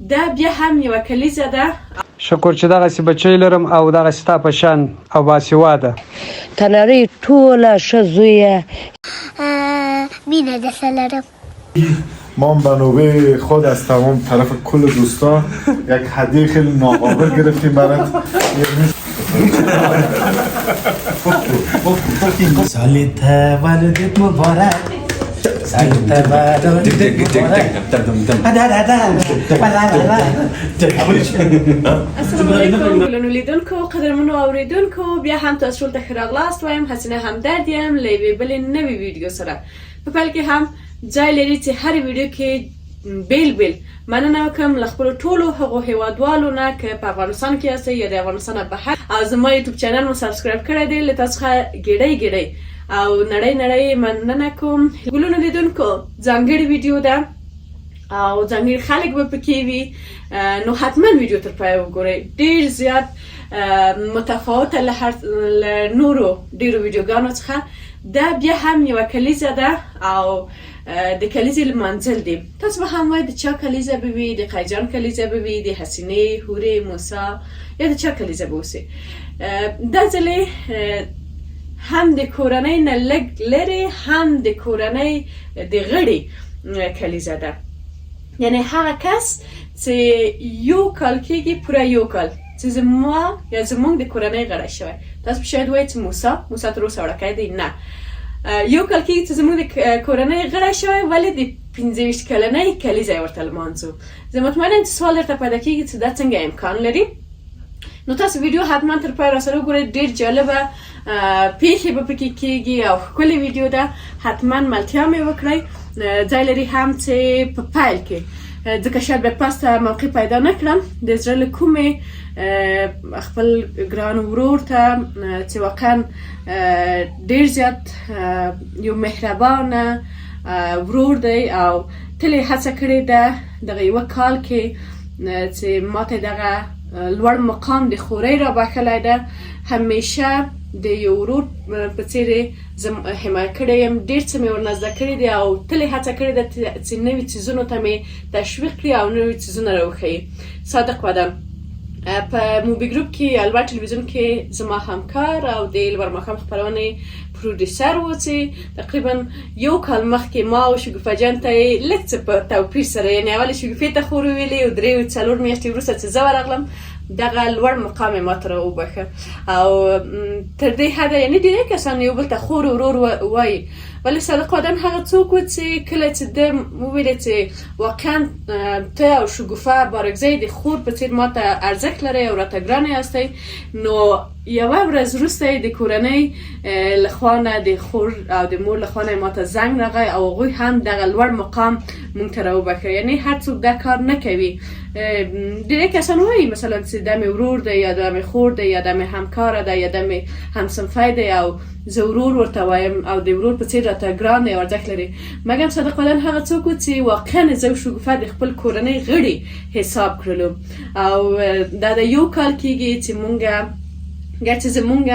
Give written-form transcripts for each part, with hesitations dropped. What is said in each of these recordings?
دا بیا هم یوه کلیزه ده. شکر چې دغسې بچی لرم او دغسې ستا په شان او باسواده. تنرۍ ټوله ښه زویه. مینه درسره لرم. ما به نوبه خود از تمام طرف کل دوستان یک هدیه خیلی ناقابل گرفتیم برات. سالت والدت مبارک. سالت والدت السلام علیکم ګلانو لیدونکو، قدرمنو اوریدونکو، بیا هم تاسو ټول ته ښه راغلاست وایم. حسینه همدرد یم له یوې بلې نوې ویډیو سره. په پیل کې هم ځای لري چې هرې ویډیو کې بیل بیل مننه وکړم له خپلو ټولو هغو هیوادوالو نه که په افغانستان کې یاستئ یا د افغانستان نه بهر، او زما یوټیوب چینل مو سبسکرایب کړی دی. له تاسو څخه ګېډۍ ګېډۍ او نړۍ نړۍ مننه کوم. ګلونو لیدونکو، ځانګړې ویډیو ده او ځانګړي خلک به پکې وي، نو حتما ویډیو تر پایه وګورئ. ډېر زیات متفاوته له نورو ډېرو ویډیوګانو څخه دا بیا هم یوه کلیزه ده او د کلیزې لمانځل دي. تاسو به هم وایئ د چا کلیزه به وي، د قیجان کلیزه به وي، د حسینې، هورې، موسی یا د چا کلیزه به اوسي. دا ځلې هم د کورنۍ نه لږ لرې، هم د کورنۍ د غړي کلیزه ده. یعنی هغه کس چې یو کال کېږي، پوره یو کال چې زما یا زموږ د کورنۍ غړی شوی. تاسو به شاید وایئ چې موسی تر اوسه وړکی دی. نه، یو کال کېږي چې زموږ د کورنۍ غړی شوی، ولې د 25 کلنۍ کلیزه یې ورته لمانځو. زه مطمئنه یم چې سوال درته پیدا کېږي چې دا څنګه امکان لري. نو تاسو ویډیو حتما تر پایه راسره وګورئ. ډېر جالبه پیښې به پکې کېږي او ښکلې ویډیو ده. حتما ملتیا مې وکړئ. ځای لري هم چې په پیل کې ځکه شاید بیا پاسته موقع پیدا نه کړم، د زړه له کومې خپل ګران ورور ته چې واقعا ډېر زیات یو مهربانه ورور دی او تل یې هڅه کړې ده دغه یوه کال کې چې ماته دغه لوړ مقام د خورۍ را بښلی ده. همیشه د یو ورور په څېر یې زه حمایه کړی یم. ډېر څه مې ورنه زده کړي دي او تل یې هڅه کړې ده چې نوي څیزونو ته مې تشویق کړي او نوي څیزونه راوښیي. صادق وعده. په موبي ګروپ کې یا لوړ ټلویزیون کې زما همکار او د لوړ ماښام خپرونې پروډیسر و چې تقریبا یو کال مخکې ما او شګوفه جان ته یې لږ څه په توپیر سره، یعنې اول شګوفې ته خور ویلې او 3-4 میاشتې وروسته چې زه ورغلم دغه لوړ مقام یې ماته راوبښه. او تر دې حده یعنې ډېری کسان یو بل ته خور ورور وایي، ولې صادق وعدن هغه څوک و چې کله چې ده وویلې چې واقعا ته او شګوفه بارکزی د خور په څېر ماته ارزښت لرئ او راته ګرانې یاستئ، نو یوه ورځ وروسته یې د کورنۍ له خوا نه د خور او د مور له خوا نه ماته زنګ راغی او هغوی هم دغه لوړ مقام موږ ته راوبښه. یعنې هر څوک دا کار نه کوي. ډېری کسان وایي مثلا چې دا مې ورور دی یا دا مې خور دی یا دا مې همکاره ده یا دا مې همصنفی دی او زه ورور ورته وایم او د ورور په څېر راته ګران دی او ارزښت لري. مګر صادق وعدن هغه څوک و چې واقعا زه او شګوفه د خپل کورنۍ غړي حساب کړلو او دا د یو کال کېږي چې مونږ ګرچې زمونږ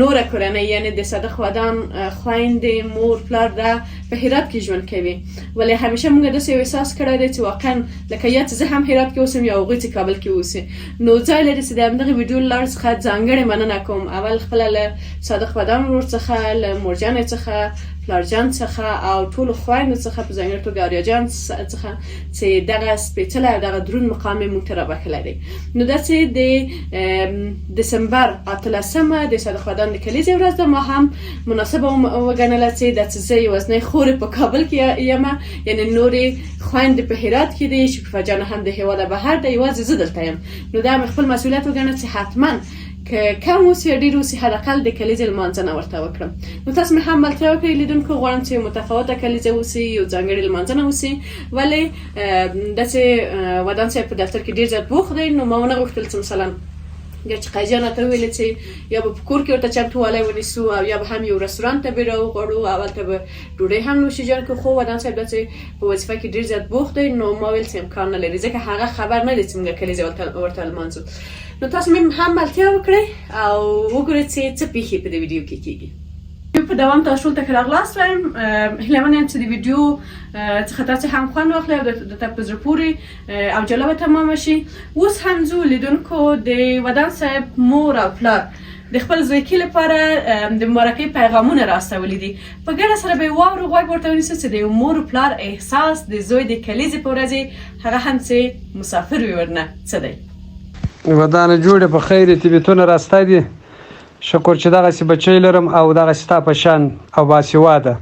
نوره کورنۍ یعنې د صادق وعدن خویندې، مور، پلار ده په هرات کې ژوند کوي، ولې همیشه مونږ داسې یو احساس کړی دی چې واقعا لکه یا چې زه هم هرات کې اوسم یا هغوی چې کابل کې اوسي. نو ځای لري چې د همدغې ویډیو له لارې څخه ځانګړې مننه کوم. اول خپله له صادق وعدن ورور څخه، له مورجانې څخه، پلارجان څخه او ټولو خویندو څخه په ځانګړې توګه آریاجان څخه چې دغه سپېڅلی او دغه دروند مقام یې موږ ته رابښلی دی. نو داسې د دسمبر 18مه د صادق وعدن د کلیزې ورځ ده. ما هم مناسبه وګڼله چې دا چې زه یوازنۍ خور په کابل کې یم، یعنې نورې خویندې په هرات کې دي، شګوفه جان هم د هېواده بهر ده، یوازې زه دلته یم. نو دا مې خپل مسؤلیت وګڼه چې حتما که کم اوسي یا ډېر اوسي حداقل د کلیزې لمانځنه ورته وکړم. نو تاسو مې هم ملتیا وکړئ لیدونکو. غواړم چې متفاوته کلیزه اوسي، یو ځانګړې لمانځنه اوسي، ولې داسې ودان صاحب په دفتر کې ډېر زیات بوخت دی. نو ما ونه غوښتل چې مثلا ګرچې قیجان راته وویلې چې یا به په کور کې ورته چمتووالی ونیسو او یا به هم یو رستورانت ته به یې راوغواړو او هلته به ډوډۍ هم نوشیجان کړو، خو ودان صاحب داسې په وظیفه کې ډېر زیات بوخت دی. نو ما ویل چې امکان نه لري، ځکه هغه خبر نه دی چې موږ کلیزه ورته لمانځو. نو تاسو مې هم ملتیا وکړئ او وګورئ چې څه پیښې په دې ویډیو کې کېږي. ویډیو په دوام تاسو ټول ته راغلاست وایم هیله من یم چې د ویډیو څخه تاسو هم خوند واخلئ او د ته په زړه پورې او جالبه تمامه شي. اوس هم ځو لیدونکو د ودان صاحب مور او پلار د خپل زویکي لپاره د مبارکۍ پیغامونه راستولي دي. په ګډه سره به یې واورو، غوږ ورته ونیسو چې د مور و پلار احساس د زوی د کلیزې په ورځې هغه هم چې مسافر وي ورنه څه دی. ودانه جوړه په خیر طبیعتونه راسته دي. شکر چې دغسې بچی لرم او دغسې ستا په شان او باسواده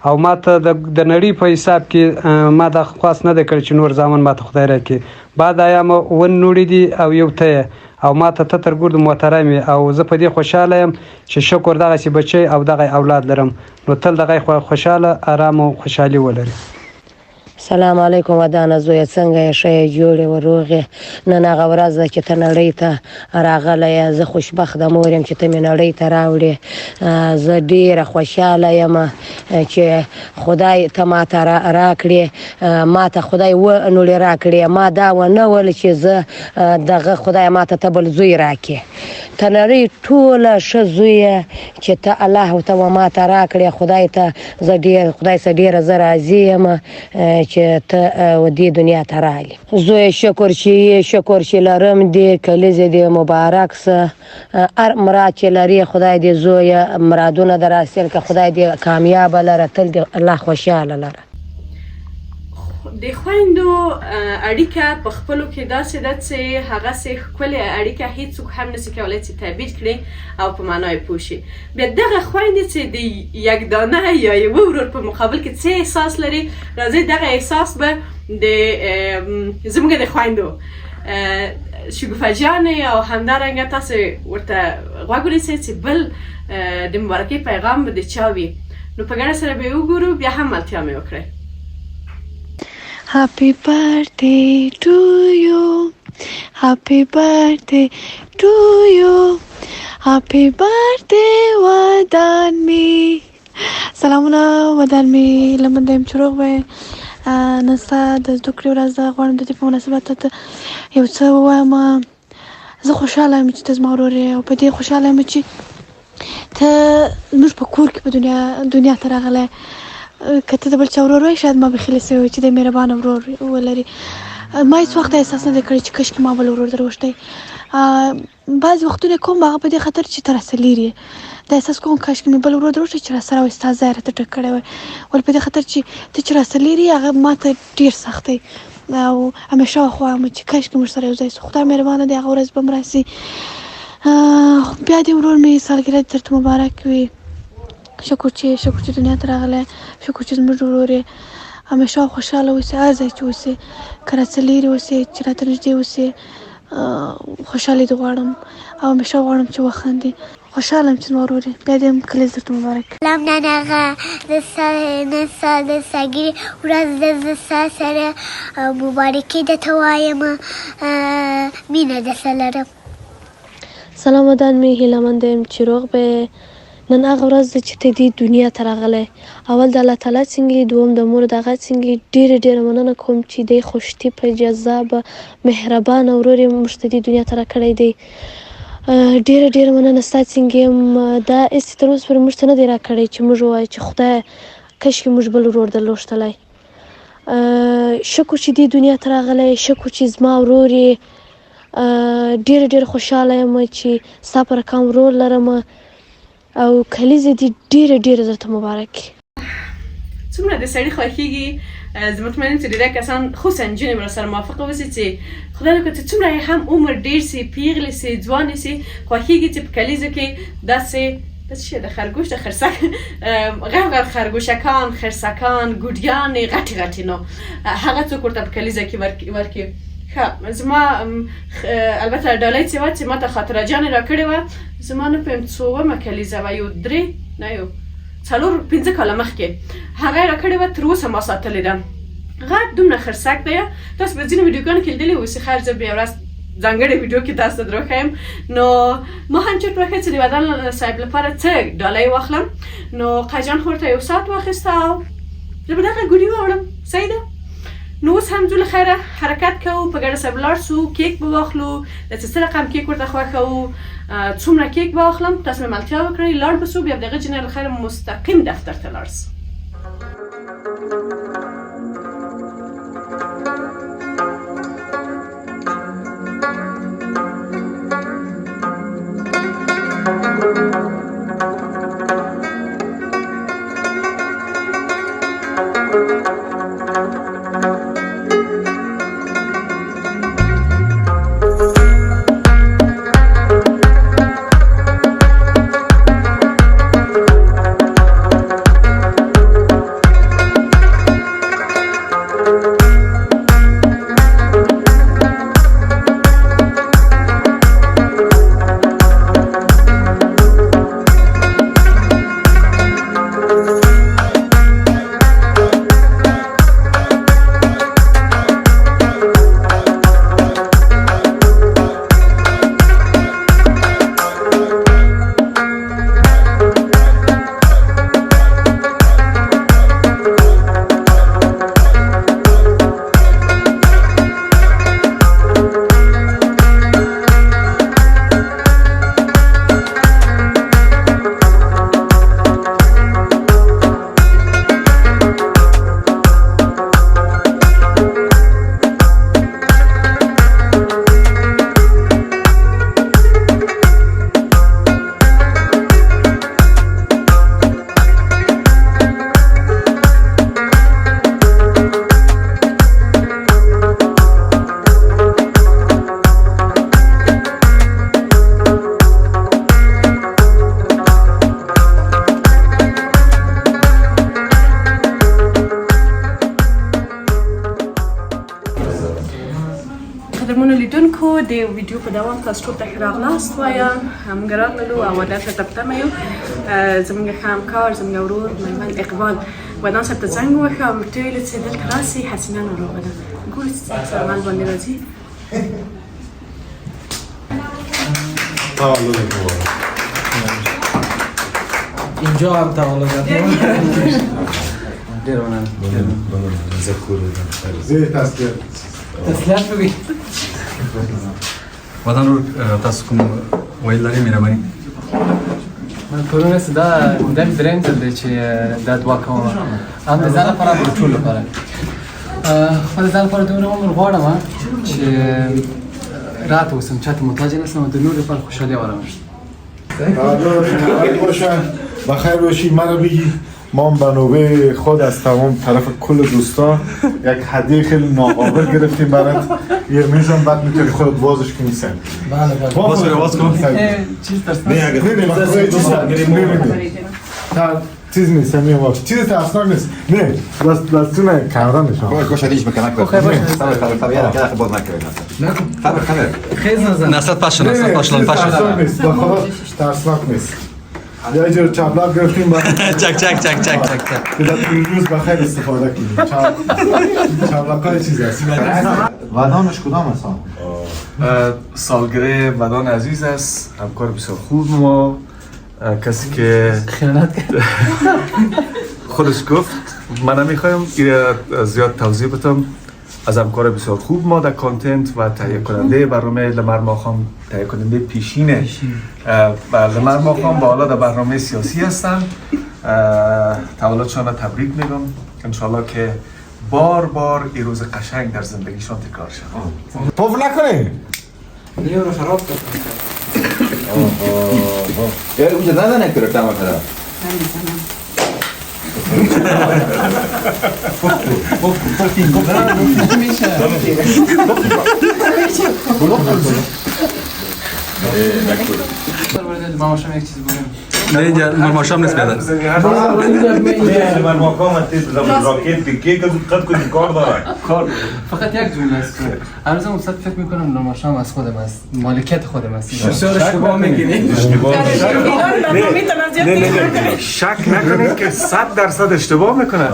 او ما ته د نړۍ په حساب کې ما دا خواست نه دی کړی چې نور زامن ما ته خدای راکړي. بعد ایامه ونوړي دي او یو ته او ما ته ته تر ګرد محترم او زه په دې خوشحاله یم چې شکر دغسې بچی او دغه اولاد لرم نو تل دغه خوشحاله ارام او خوشحالي ولري. سلام علیکم ودانه زویه څنګه یې ښه یې جوړې وروغې نن هغه ورځ ده چې ته نړۍ ته راغلی یې. زه خوشبخته مور یم چې ته مې نړۍ ته راوړې. زه ډېره خوشحاله یم چې خدای ته ما ته راکړې ما ته خدای ونوړې راکړې. ما دا ونه ویل چې زه دغه خدای ما ته بل زوی راکړې. ته نړۍ ټوله ښه زویه چې ته الله ته ما ته راکړې. خدای ته زه خدای څخه ډېره زه راضي یم چې ته دې دنیا ته راغلې. زویه شکر چې لرم دې کلیزې دې مبارک سه. هر مراد چې لري خدای دې زویه مرادونه در حاصل که خدای دې کامیابه لره تل دې الله خوشحاله لره. د خویندو اړیکه په خپلو کې داسې ده چې هغسې ښکلې اړیکه هیڅوک هم نشي کولی چې تعبیر کړي او په معنا یې پوه شي. بیا دغه خویندې چې د یک دانه یا یوه ورور په مقابل کې څه احساس لري، راځئ دغه احساس به د زموږ د خویندو شګوفه جانې او همدارنګه تاسو ورته غوږ ونیسئ چې بل د مبارکۍ پیغام به د چا وي. نو په ګډه سره به یې وګورو، بیا هم ملتیا مې وکړئ. Happy birthday to you. Happy birthday to you. Happy birthday ودانمي. سلامونه ودانمي لمن دایم چروغ وای. نن ستا د زده کړې ورځ ده. غواړم د دې په مناسبت ته یو څه ووایم. زه خوشحاله یم چې ته زما ورور یې او په دې خوشحاله یم چې ته زموږ په کور کې په دنیا ته راغلی. که ته د بل چا ورور وای شاید ما بخیله سوی وای چې د مهربانه ورور ولري. ما هېڅ وخت احساس نه دی کړی چې کاشکې ما بل ورور دروښتی. بعضې وختونه کوم هغه په دې خاطر چې ته راسره لرې یې. دا احساس کوم کاشکې مې بل ورور دروښتی چې راسره وای ستا ځای راته ټک کړی وای. ولې په دې خاطر چې ته چې راسره لرې هغه ما ته ډېر سخت دی او همیشه خوایم چې کاشکې موږ سره یو ځای سو. خدای مهربانه دی هغه ورځ به م راسي. بیا دې ورور مې سالګرد درته مبارک وي. شکر چې دنیا ته راغلی. شکر چې زموږ ورور یې. همیشه خوشحاله اوسې هر ځای چې اوسې، که راڅه لرې اوسې چې راته نږدې اوسې. خوشحالي دې غواړم او همیشه غواړم چې وخاندې. خوشحاله یم چې زما ورور یې. بیا دې هم کلیز درته مبارک. سلام نن هغه نن ستا د سالګرې ورځ ده. زه ستا سره مبارکي درته وایم. مینه درسره لرم. سلام ودانمي هیله مند یم چې روغ به. نن هغه ورځ ده چې ته دې دنیا ته راغلی. اول د الله تعالی څنګه، دوم د مور دغه څنګه. ډېره مننه کوم چې دی خوشتیپه جذابه مهربانه ورور یې موږ ته دې دنیا ته راکړی دی. ډېره مننه ستا څنګه یم. دا هسې تر اوسه پورې موږ ته نه دی راکړی چې موږ ووایو چې خدایه کاشکې موږ بل ورور درلوښتلی. شکر چې دې دنیا ته راغلی. شکر چې زما ورور یې. ډېره خوشحاله یم چې ستا په رقم ورور لرم او کلیزې دې ډېره درته مبارک. څومره د سړي خوښېږي. زه مطمئن یم چې ډېری کسان خصوصا نجونې به راسره موافقه اوسي چې خدای وکړي چې څومره یې هم عمر ډېر سي، پیغلې سي، ځوانې سي، خوښېږي چې په کلیزو کې داسې څه د خرګوش د خرسک غر خرګوشکان، خرسکان، ګوډیانې غټې نو هغه څوک ورته په کلیزه کې ورکړي. ښه زما البته ډالۍ چې وه چې ما ته خاطره جانې راکړې وه. زما نه پوهېم څومه کلیزه وه، یو 3 نه یو 4-5 کاله مخکې هغه یې راکړې وه. تر اوسه ما ساتلې ده. غټ دومره خرسک دی. تاسو به ځینې ویډیوګانو کې لیدلي اوسئ. خیر زه به یوه ورځ ځانګړې ویډیو کې تاسو ته دروښیم. نو ما هم چېرته وښیه چې د ودان صاحب لپاره څه ډالۍ واخلم. نو قاجان خو ورته یو ساعت واخیسته او زه به دغه ګوډي واوړم. صحیح ده. نو اوس هم ځو له خیره حرکت کوو په ګډه سره ولاړ سو کیک به واخلو د څه رقم کیک ورته خوښه وو څومره کیک به واخلم تاسو مې ملتیا وکړئ لاړ به سو بیا د هغه جنه له خیره مستقیم دفتر ته لاړ سو قدرمنو لیدونکو د ویډیو په دوام تاسو ټول ته ښه راغلاست وایم موږ راغللو او ودان ته تپتمه یو زموږ ښه همکار زموږ ورور میمن اقبال ودان صاحب ته زنګ ووهه او ورته ویل چې دلته راسئ حسینه ناروغه ده ګورئ چې څنګه سره عمل باندې راځي تولد مبارک. اینجا هم تولد زیر تسلیت تسلیت بگی ودان رو تاسو کوم ویل لري مهرباني من پرونه دا دریم ځل دی چې دا دعا کوم هم د ځان لپاره او ټول لپاره خپل ځان لپاره دومره عمر غواړم چې راته اوسم چاته محتاج نشم او د نور لپاره خوشحالي وارم باشن بخیر باشی منو بگی ما به نوبه خود از تمام طرف کل دوستا یک هدیه خیلی ناقابل گرفتیم برات یه میزم بعد میتونی خودت بازش کنی سن بله بله باز کن چیز ترسناک نه چیز نیست همین باش چیز ترسناک نیست نه دستونه کامرا نشان خوش هدیش میکنم خیر باشه خبر یاد که خبر نکردم خبر خیز نزن نسات پاشن نسات پاشن ترسناک نیست بخدا ترسناک نیست یه جور چابلاک گرفتیم با چک چک چک چک چک که در روز بخیر استفاده کنیم چابلاک های چیز هست ودانش کدام هستان؟ سالگرد ودان عزیز است همکار بسیار خوب ما کسی که خیانت کرد خودش گفت من نمیخوایم زیاد توضیح بدم از همکار بسیار خوب ما در کانتنت و تهیه کننده برنامه لمر ماخام تهیه کننده پیشینه لمر ماخام با حالا در برنامه سیاسی هستن تولدشان تبریک میگم انشالله که بار بار این روز قشنگ در زندگیشان تکرار شد پف نکنی یه رو خراب کرد یه اونجا نزنه که رفتم آخرا ماما شما یک چیز بگم نه اینجا ماشام نیست بیادر من مقام تیز راکت که قد کنی کار داره فقط یک جمله است هنوزم اصلا فکر میکنم نماشام از خودم است مالکیت خودم است بسیار اشتباه میگیری شک نکنید که 100% اشتباه میکنه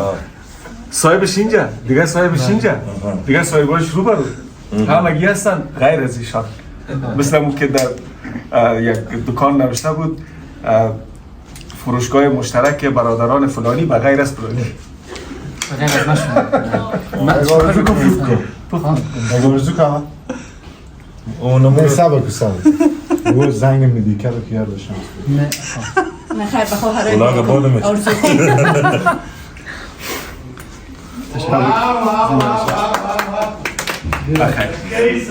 صاحبش اینجا دیگه صاحبش اینجا دیگه صاحبش رو برو همگی هستن غیر از ایشان مثل اون که در یک دکان نوشته بود فروشگاه مشترک برادران فلانی و غیر از فلانی غیر از اگه آرزو کنم نه صبر کن صبر او زنگ میدی که رو کیار باشم نه خیر بخواه هرای اونا قبالمش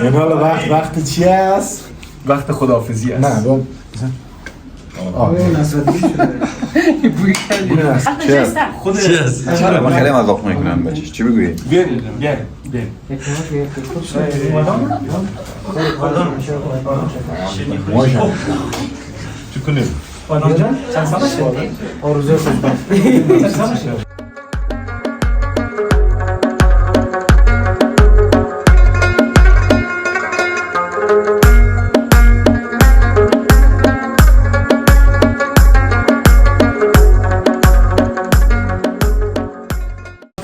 این حالا وقت چی هست؟ وقت خداحافظی است. نه دون چرا من خیلی مذاق میکنم بچه‌ش چی بگویی؟ بیاریم ماشاءالله چی کنیم؟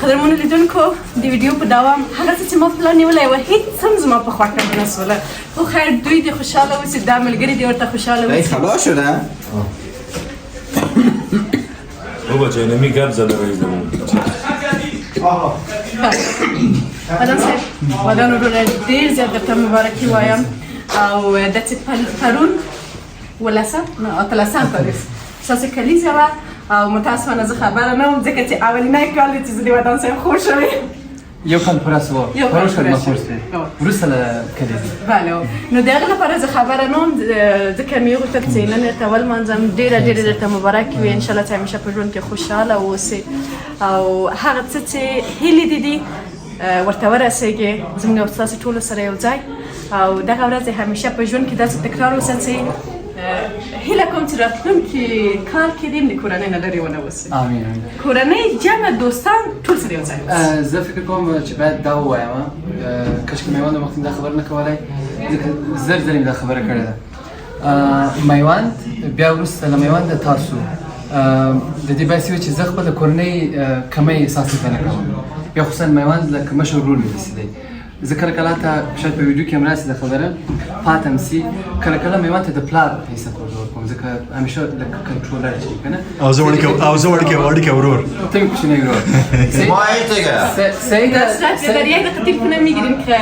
قدرمنو لیدونکو د ویډیو په دوام هغه څه چې ما پلان نیولی وه هېڅ هم زما په خوښه نه سوله خو خیر دوی دې خوشحاله اوسي دا ملګري دې ورته خوشحاله ای اوسي خلاص شده؟ بابا چه نمی گپ زده رایزمون ودان صاحب ودان وروره ډېر زیات درته مبارکي وایم او دا چې پرون ولسم نه اتلسم تاریخ ستاسې کلیزه وه او متاسفانه زه خبره نه وم ځکه چې اولینی کال دی چې زه د ودان صاحب خور شوې یو کال پوره سوه یو کال پروش کال پوره مخور شو. سوی وروسته له کلیزې بله نو د هغه لپاره زه خبره نه وم ځکه مې وغوښتل چې نن درته ولمانځم ډېره ډېره درته مبارک وي انشاءالله چې همیشه په ژوند کې خوشحاله اوسې او هغه څه چې هیلې دې دي ورته ورسېږي زموږ او ستاسې ټولو سره یو ځای او دغه ورځې همیشه په ژوند کې داسې تکرار اوسه چې هیله کوم چې راتلونکي کال کې دې د کورنۍ نه لرې ونه اوسې آمین آمین کورنۍ جمع دوستان ټول سره یو ځای اوسي زه فکر کوم چې باید دا ووایم کاشکې میوند وختي دا خبره نه کولی ځکه زر ځلې مې دا خبره کړې ده میوند بیا وروسته له میونده تاسو د دې باعث وي چې زه خپل د کورنۍ کمی احساس نه کوم بیا خصوصا میوند لکه مشر رول مې داسې دی زه کله کله ته شاید په ویډیو کې هم راسي دا خبره پاتم سي کله کله میوند ته د پلار په حیثیت ورته کوم ځکه همیشه لکه کنټرولر چې که نه او زه وړکې ورور ته مې کوچنی ورور ما هیچ دیگه سعید در یک دقیقه تلفن میگیریم که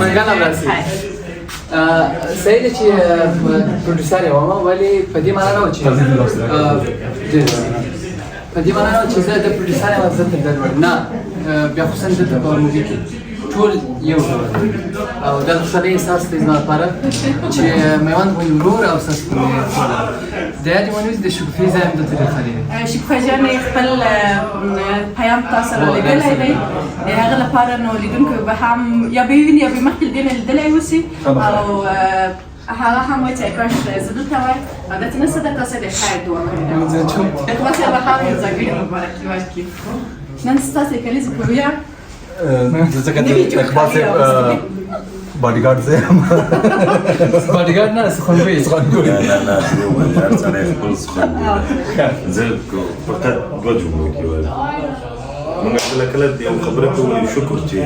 منگل هم رسی سعید چې پروډوسر یم ولی په دې معنا نه و چې په دې معنا نه و چې زه د پروډوسر یم زه ته درور نه بیا خصوصا دلته په مووي کې ټول یو ډول او دا خوشحالۍ احساس دی زما لپاره چې میوند مو ورور او ستاسو د یادې ونیز د شکوفي ځای هم دلته ډېر خالي دی شکوفه جان خپل پیام تاسو سره لیږلی دی د هغه لپاره نو لیدونکو به هم یا به ویني یا به مخکې له دې نه لیدلی اوسي او هغه هم وایي چې کاش زه دلته وای او داسې نه څه ده تاسو د خیر دعا کړې ده اقبال صاحب هم یو ځانګړې مبارکي ورکړي نن ستاسې کلیزې په ویاړ ځکه د اقبال صاحب باډیګارډ زه یم باډیګارډ نه سخنګوی نه هر سړی خپل سخنګوی زه فقط دوه جملو کې وایم موږ کله کله د یو خبره کوو شکر چې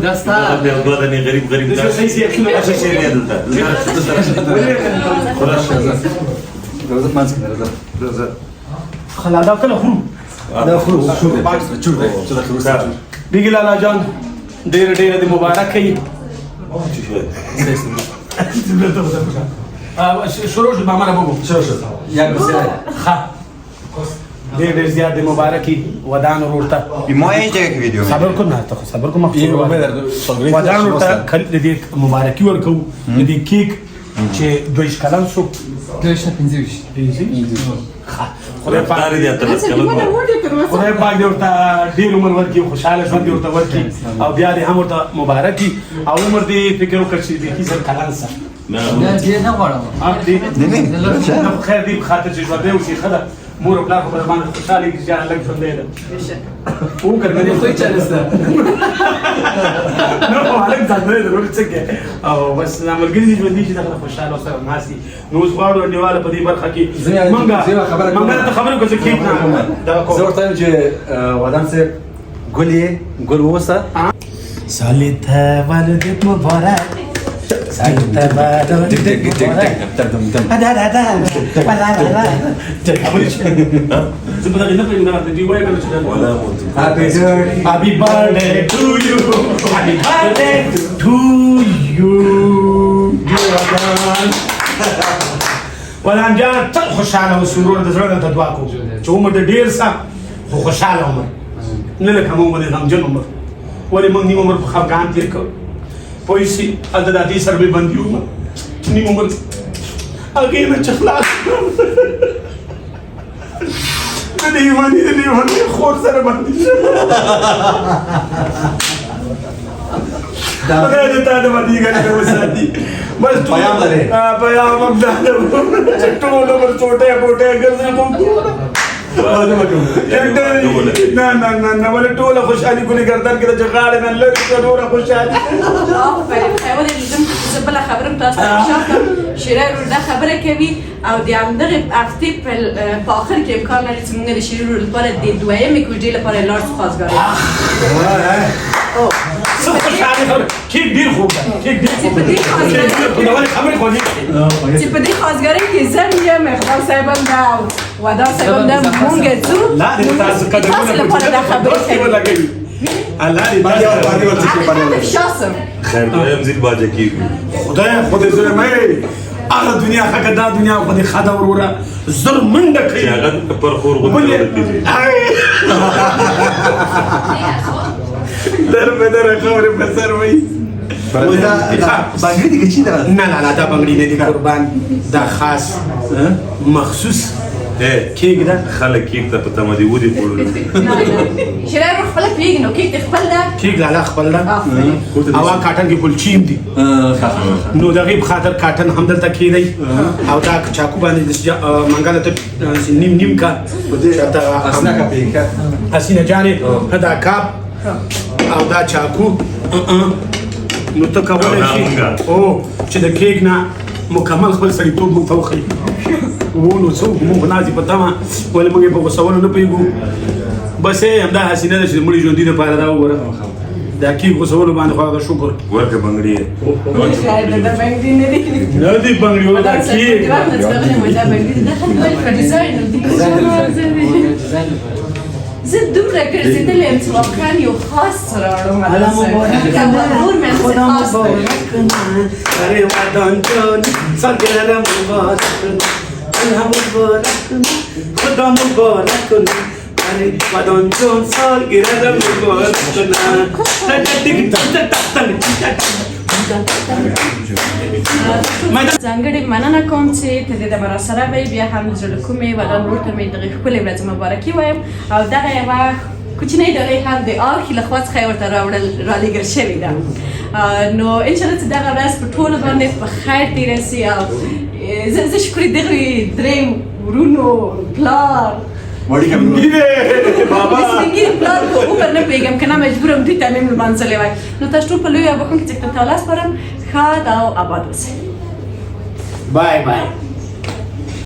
دا ستا دوه دنې غریب اچھا شی دی دلته خلاص روزه مانځ روزه خلادا کله خورو دا خو شو دی بیګی لالا جان ډېر ډېر د مبارکۍ شروع شو ماما بابو یا بسیار ها ډېر ډېر زیات د مبارکۍ ودان ورته ما هیچ دیگه که ویدیو صبر کن نه ته صبر کوم ودان ورته کله دې مبارکي ورکو دې کیک چې دویش کلن شو دویش نه 25 خدای پاک خدای پاک دې ورته ډېر عمر ورکړي او خوشحاله ژوند دې ورته ورکړي او بیا دې هم ورته مبارکي او عمر دې فکر وکړ چې دې کیسه کلن سه نه دې نه غواړم نه خیر دې په خاطر چې ژوند دې وشي ښه ده مور او پلار خو به باندې خوشحاله کړي چې هلک ژوندی ده وکړه مې خو هیڅ نشته نه خو هلک ځانګړی ضروري څه کې او بس ملګري دې ژوندي چې دغه خوشحاله سره ناست دي نو اوس غواړو انډیواله په دې برخه کې منګه ته خبرې وکړو چې کیک نه زه ورته وایم چې ودان صاحب ګل اوسه سالی ته ولادت مبارک Happy birthday to you. Happy birthday to you. ولان جان تل خوشاله او سرور د زړه ته دعا کوو چې عمر دې ډیر سه خو خوشاله عمر نه لکه موږ باندې غمجن عمر ولې موږ نیم عمر په خفګان تېر کړ پوه شي هلته د هغې سره مې بندي وم نیم عمر هغې نه چې خلاص کړم د ایماني د لیونۍ خور سره بندي شم خدای دې تا د بدیګانې نه وساتي بس پیام لري پیام هم دا چې ټول عمر چوټې بوټې ګرځې کوم نه نه نه نه ولې ټوله خوشحالي ګلې ګردن کې د جغاړې نه لرې کړه نوره خوشحالي ولې لیدم چې زه بله خبره م تاسو ته افشا کړم شیرای ورور دا خبره کوي او د همدغې هفتې په آخر کې امکان لري چې موږ د شیرای ورور لپاره د دویمې کوژدې لپاره لاړ خواستګاري څه خوشحالي خبره کیک ډېر خوب ده کیک ډېر خوب ده ولې خبرې خوږې چې په دې خواستګارۍ کې زه یم اقبال صاحب هم ده او ودان صاحب هم ده مونږ ځو تاسو لپاره دا خبرې کوي الله دې شاسم خیر دویم زید باجه کیږي خدای زه مې هغه دنیا ښه دا دنیا خو دې ښه ده وروره زر منډه کوي چې هغه پر خور غوندې در به در خبرې په سر وایي بنگړي دي که چی ده نه نه دا بنگړي نه دي قربان دا خاص مخصوص کیک ده خلک کیک ته په تمه دي ودې خوړلو شیرای ورور خپله پوهېږي نو کیک دې خپل ده کیک لالا خپل ده او کاټن کې کلچیم دي نو د هغې په خاطر کاټن هم دلته کېدی او دا چاکو باندې منګله ته نیم نیم کا حسینه جانې دا کاپ او دا چاکو نو ته کولی شي چې د کیک نه مکمل خپل سړیتوب موږ ته وښیي نو څوک موږ نازي په تمه ولې موږ یې په غوسولو نه پوهېږو بس یې همدا حسینه ده چې د مړي ژوندي دپاره دا وګوره دا کیک غوسولو باندې خو هغه شکر ورکه بنګړي نه دي بنګړي دا کیک زه دومره ګرځېدلې یم چې واقعا یو خاص راوړم ورور مې همسې خاص ارے ودان جان سالگرہ مبارک اللہ مبارک خدا مبارک ارے ودان جان سالگرہ مبارک ځانګړې مننه کوم چې ته دې د مراسره وې بیا هم د زړه کومې ودان ورور ته مې دغې ښکلې ورځې مبارکي وایم او دغه یوه کوچنۍ ډالۍ هم د آرخي له خوا څخه یې ورته رالېږل شوې ده نو انشاءالله چې دغه ورځ په ټولو باندې په خیر تېره سي او زه شکرې دغې درې ورونو پلار سپینګیرې پلار په عمر نه پوهېږم که نه مجبوره م دوی ته مې لمانځلی وای نو تاسو ټول په لویو او بښونکي څښتن ته ولاس سپارم ښاد او آباد اوسئ بای بای